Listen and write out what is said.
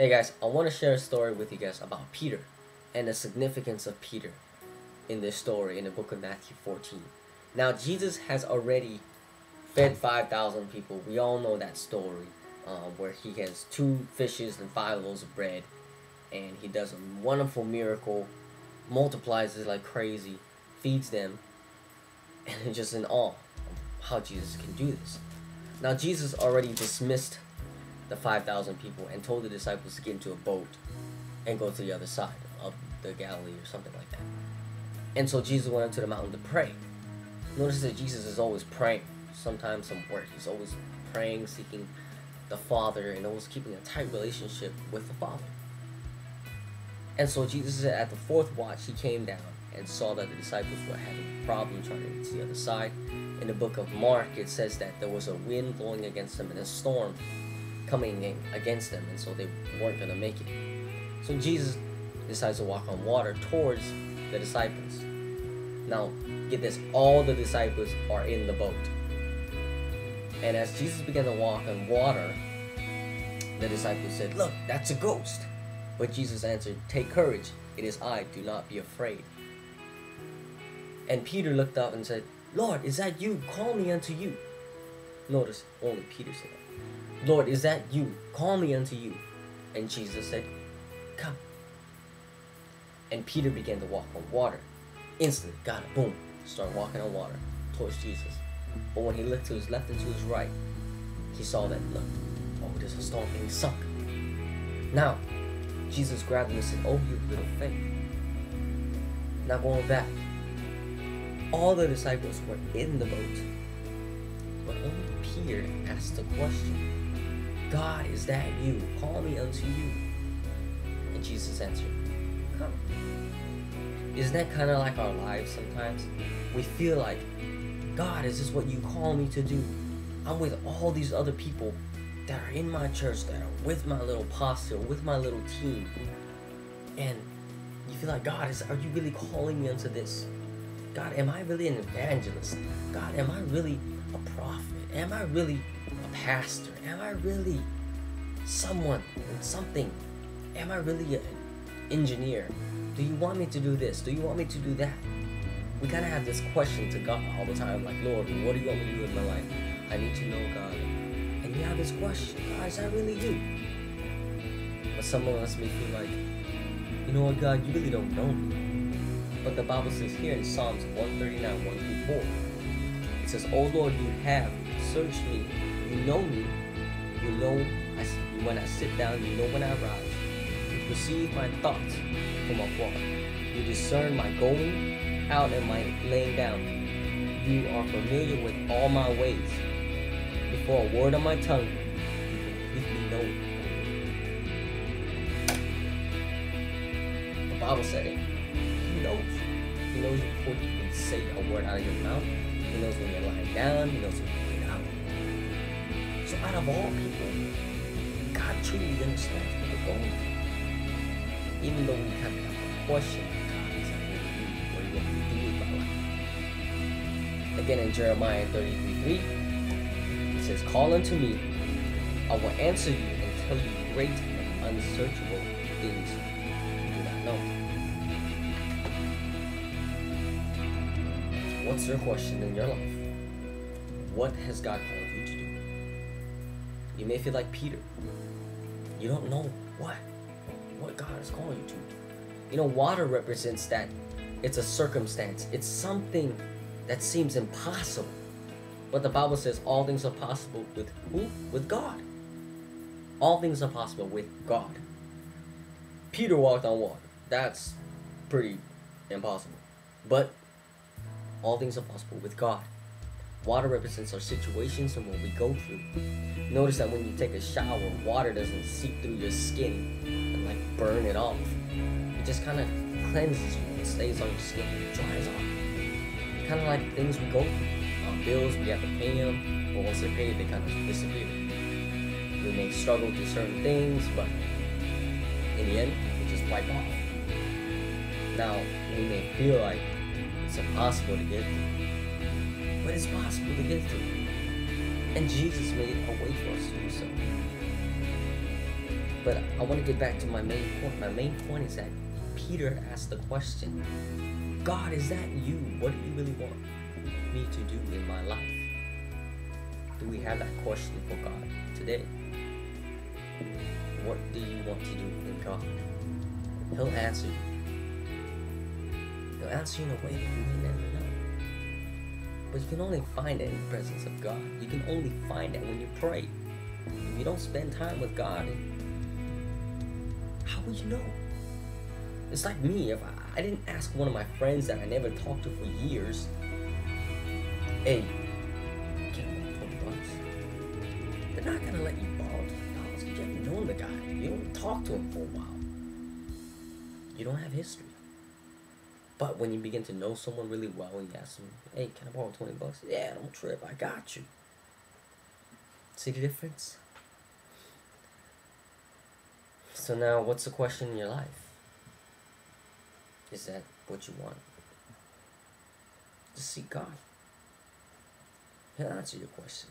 Hey guys, I want to share a story with you guys about Peter and the significance of Peter in this story in the book of Matthew 14. Now, Jesus has already fed 5,000 people. We all know that story where he has 2 fishes and 5 loaves of bread, and he does a wonderful miracle, multiplies it like crazy, feeds them, and it's just in awe of how Jesus can do this. Now, Jesus already dismissed the 5,000 people and told the disciples to get into a boat and go to the other side of the Galilee or something like that. And so Jesus went up to the mountain to pray. Notice that Jesus is always praying. Sometimes some work. He's always praying, seeking the Father, and always keeping a tight relationship with the Father. And so Jesus said at the 4th watch, he came down and saw that the disciples were having a problem trying to get to the other side. In the book of Mark, it says that there was a wind blowing against them and a storm coming in against them, and so they weren't going to make it. So Jesus decides to walk on water towards the disciples. Now, get this, all the disciples are in the boat. And as Jesus began to walk on water, the disciples said, "Look, that's a ghost." But Jesus answered, "Take courage, it is I, do not be afraid." And Peter looked up and said, "Lord, is that you? Call me unto you." Notice, only Peter said that. "Lord, is that you? Call me unto you." And Jesus said, "Come." And Peter began to walk on water. Instantly, got it, boom, started walking on water towards Jesus. But when he looked to his left and to his right, he saw that, look, oh, there's a storm being sunk. Now, Jesus grabbed him and said, "Oh, you little faith." Now going back, all the disciples were in the boat, but only Peter asked the question, "God, is that you? Call me unto you." And Jesus answered, "Come." Isn't that kind of like our lives sometimes? We feel like, "God, is this what you call me to do? I'm with all these other people that are in my church, that are with my little posse, or with my little team." And you feel like, "God, are you really calling me unto this? God, am I really an evangelist? God, am I really a prophet? Am I really a pastor? Am I really someone and something? Am I really an engineer? Do you want me to do this? Do you want me to do that?" We kind of have this question to God all the time, like, "Lord, what do you want me to do in my life? I need to know, God." And you have this question, "God, is that really you?" But some of us may feel like, "You know what, God, you really don't know me." But the Bible says here in Psalms 139, 1-4, it says, "O Lord, you have searched me. You know me. You know when I sit down. You know when I rise. You perceive my thoughts from afar. You discern my going out and my laying down. You are familiar with all my ways. Before a word on my tongue, you completely know it." The Bible said it. He knows. He knows you before you can say a word out of your mouth. He knows when you're lying down. He knows when you're laying out. So out of all people, God truly understands what we're going through. Even though we kind of have a question, God, is that really you? What do you want me to do with my life? Again, in Jeremiah 33:3, it says, "Call unto me, I will answer you and tell you great and unsearchable things you do not know." What's your question in your life? What has God called you to do? You may feel like Peter. You don't know what God is calling you to. You know, water represents that it's a circumstance. It's something that seems impossible. But the Bible says all things are possible with who? With God. All things are possible with God. Peter walked on water. That's pretty impossible. But all things are possible with God. Water represents our situations and what we go through. Notice that when you take a shower, water doesn't seep through your skin and like burn it off. It just kind of cleanses you. It stays on your skin and it dries off. Kind of like things we go through. Our bills, we have to pay them, but once they're paid, they kind of disappear. We may struggle through certain things, but in the end, we just wipe off. Now, we may feel like it's impossible to get through, but it's possible to get through. And Jesus made a way for us to do so. But I want to get back to my main point. My main point is that Peter asked the question, God, is that you? What do you really want me to do in my life? Do we have that question for God today? What do you want to do in God? He'll answer you. He'll answer you in a way that you may never know. But you can only find it in the presence of God. You can only find it when you pray. If you don't spend time with God, how would you know? It's like me, if I didn't ask one of my friends that I never talked to for years, hey, can I borrow $20? They're not gonna let you borrow $20 because you haven't known the guy. You don't talk to him for a while. You don't have history. But when you begin to know someone really well and you ask them, hey, can I borrow $20? Yeah, don't trip, I got you. See the difference? So now, what's the question in your life? Is that what you want? Just seek God. He'll answer your question.